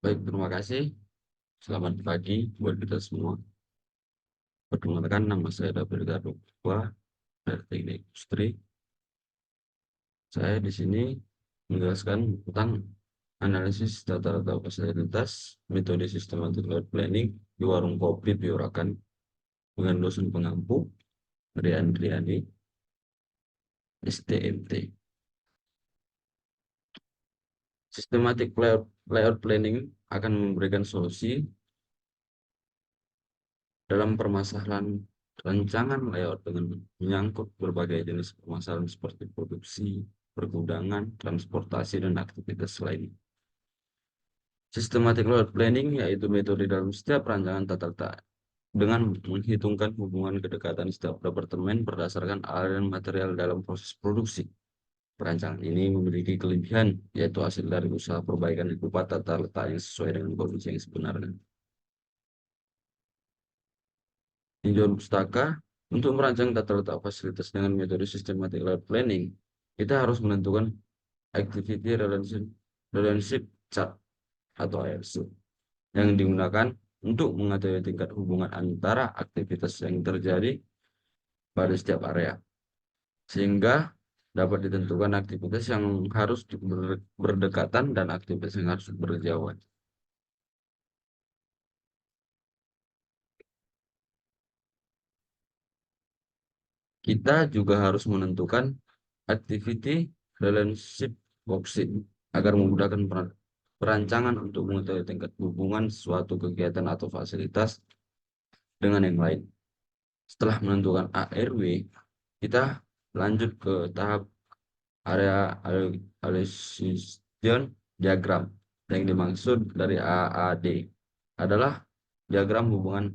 Baik, terima kasih. Selamat pagi buat kita semua. Perkenalkan, nama saya David Garukwa dari Teknik Industri. Saya di sini menjelaskan tentang analisis data-data fasilitas, metode sistematik load planning di warung kopi Piorakan dengan dosen pengampu Rian Riani, STMT. Systematic layout planning akan memberikan solusi dalam permasalahan rancangan layout dengan menyangkut berbagai jenis permasalahan seperti produksi, pergudangan, transportasi, dan aktivitas lain. Systematic layout planning yaitu metode dalam setiap rancangan tata letak dengan menghitungkan hubungan kedekatan setiap departemen berdasarkan aliran material dalam proses produksi. Perancangan ini memiliki kelebihan, yaitu hasil dari usaha perbaikan di berupa tata letak yang sesuai dengan kondisi yang sebenarnya. Tinjauan pustaka, untuk merancang tata letak fasilitas dengan metode systematic layout planning, kita harus menentukan activity relationship chart atau ARC yang digunakan untuk mengetahui tingkat hubungan antara aktivitas yang terjadi pada setiap area, sehingga dapat ditentukan aktivitas yang harus berdekatan dan aktivitas yang harus berjauhan. Kita juga harus menentukan activity relationship boxing agar memudahkan perancangan untuk mengetahui tingkat hubungan suatu kegiatan atau fasilitas dengan yang lain. Setelah menentukan ARW, kita lanjut ke tahap area allocation diagram. Yang dimaksud dari AAD adalah diagram hubungan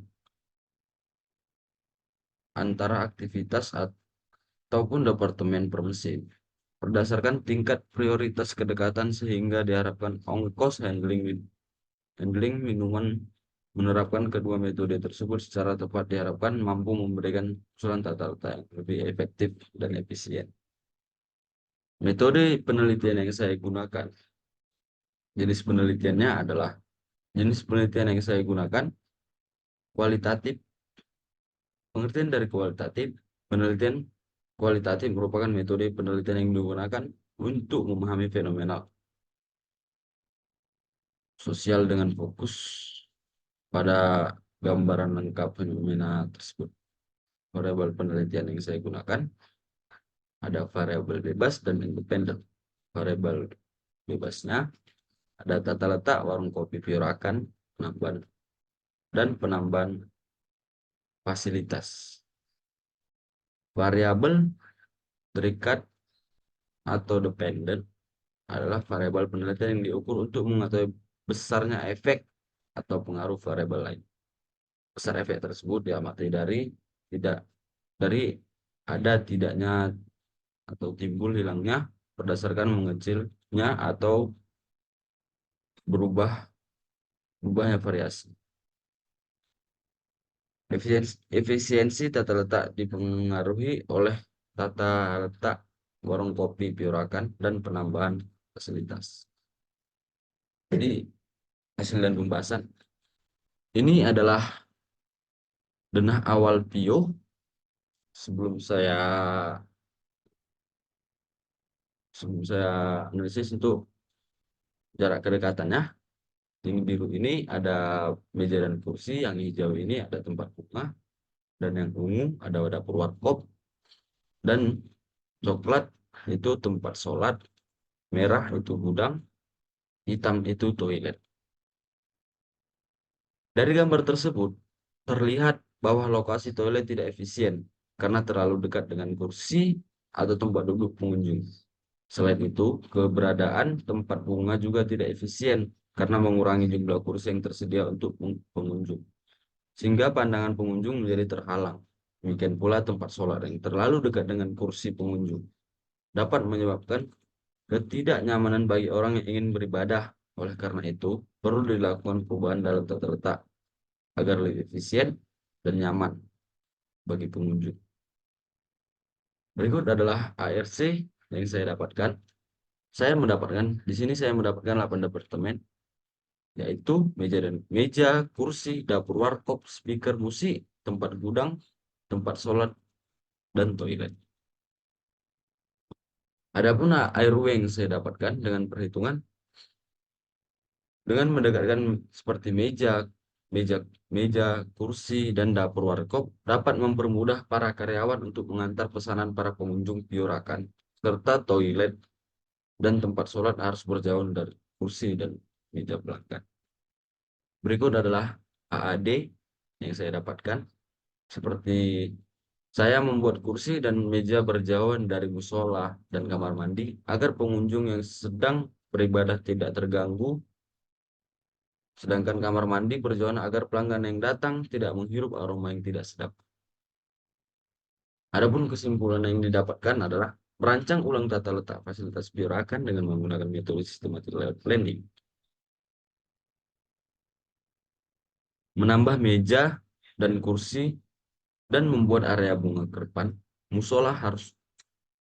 antara aktivitas ataupun departemen per mesin berdasarkan tingkat prioritas kedekatan, sehingga diharapkan ongkos handling minuman. Menerapkan kedua metode tersebut secara tepat diharapkan mampu memberikan usulan tata letak yang lebih efektif dan efisien. Metode penelitian yang saya gunakan, jenis penelitiannya adalah jenis penelitian yang saya gunakan kualitatif. Pengertian dari kualitatif: penelitian kualitatif merupakan metode penelitian yang digunakan untuk memahami fenomena sosial dengan fokus pada gambaran lengkap fenomena tersebut. Variabel penelitian yang saya gunakan ada variabel bebas dan independen. Variabel bebasnya ada tata letak warung kopi Piorakan, penambahan fasilitas. Variabel terikat atau dependen adalah variabel penelitian yang diukur untuk mengetahui besarnya efek atau pengaruh variabel lain. Besar efek tersebut diamati tidak dari ada tidaknya atau timbul hilangnya berdasarkan mengecilnya atau berubahnya variasi. Efisiensi tata letak dipengaruhi oleh tata letak warung kopi Piorakan dan penambahan fasilitas. Jadi hasil dan pembahasan ini adalah denah awal Pio sebelum saya analisis untuk jarak kedekatannya. Yang biru ini ada meja dan kursi, yang hijau ini ada tempat bunga, dan yang ungu ada dapur warkop, dan coklat itu tempat sholat, merah itu gudang, hitam itu toilet. Dari gambar tersebut terlihat bahwa lokasi toilet tidak efisien karena terlalu dekat dengan kursi atau tempat duduk pengunjung. Selain itu, keberadaan tempat bunga juga tidak efisien karena mengurangi jumlah kursi yang tersedia untuk pengunjung, sehingga pandangan pengunjung menjadi terhalang. Demikian pula tempat sholat yang terlalu dekat dengan kursi pengunjung dapat menyebabkan ketidaknyamanan bagi orang yang ingin beribadah. Oleh karena itu, perlu dilakukan perubahan dalam tata letak agar lebih efisien dan nyaman bagi pengunjung. Berikut adalah ARC yang saya dapatkan. Di sini saya mendapatkan 8 departemen yaitu meja, kursi, dapur warkop, speaker musik, tempat gudang, tempat sholat, dan toilet. Adapun ARW yang saya dapatkan dengan perhitungan, dengan mendekatkan seperti meja, meja, kursi, dan dapur warkop dapat mempermudah para karyawan untuk mengantar pesanan para pengunjung piorakan, serta toilet dan tempat sholat harus berjauhan dari kursi dan meja pelanggan. Berikut adalah AAD yang saya dapatkan, seperti saya membuat kursi dan meja berjauhan dari musola dan kamar mandi agar pengunjung yang sedang beribadah tidak terganggu, sedangkan kamar mandi berjauhan agar pelanggan yang datang tidak menghirup aroma yang tidak sedap. Adapun kesimpulan yang didapatkan adalah merancang ulang tata letak fasilitas piorakan dengan menggunakan metode systematic layout planning. Menambah meja dan kursi dan membuat area bunga ke depan. Musola harus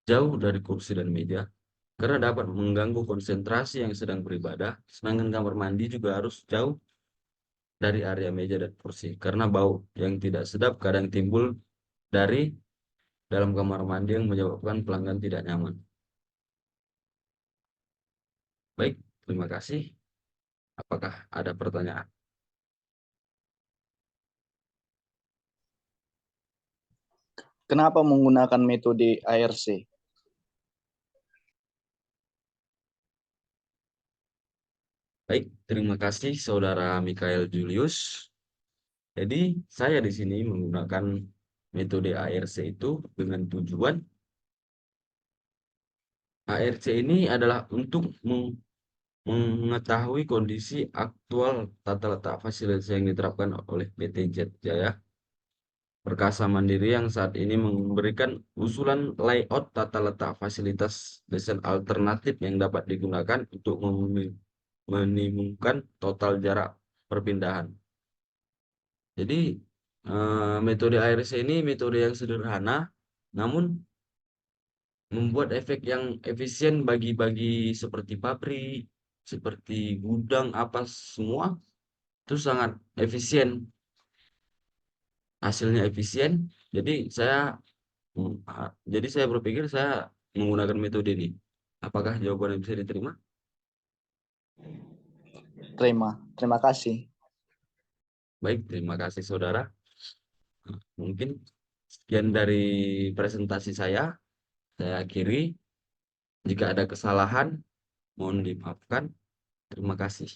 jauh dari kursi dan meja karena dapat mengganggu konsentrasi yang sedang beribadah, sedangkan kamar mandi juga harus jauh dari area meja dan kursi karena bau yang tidak sedap kadang timbul dari dalam kamar mandi yang menyebabkan pelanggan tidak nyaman. Baik, terima kasih. Apakah ada pertanyaan? Kenapa menggunakan metode ARC? Baik, terima kasih Saudara Mikael Julius. Jadi, saya di sini menggunakan metode ARC itu dengan tujuan ARC ini adalah untuk mengetahui kondisi aktual tata letak fasilitas yang diterapkan oleh PT Jet Jaya Perkasa Mandiri yang saat ini memberikan usulan layout tata letak fasilitas desain alternatif yang dapat digunakan untuk meminimumkan total jarak perpindahan. Jadi metode ARC ini metode yang sederhana, namun membuat efek yang efisien bagi seperti pabrik, seperti gudang, apa semua itu sangat efisien. Hasilnya efisien. Jadi saya berpikir saya menggunakan metode ini. Apakah jawabannya bisa diterima? Terima kasih. Baik, terima kasih saudara. Mungkin sekian dari presentasi saya akhiri. Jika ada kesalahan, mohon dimaafkan. Terima kasih.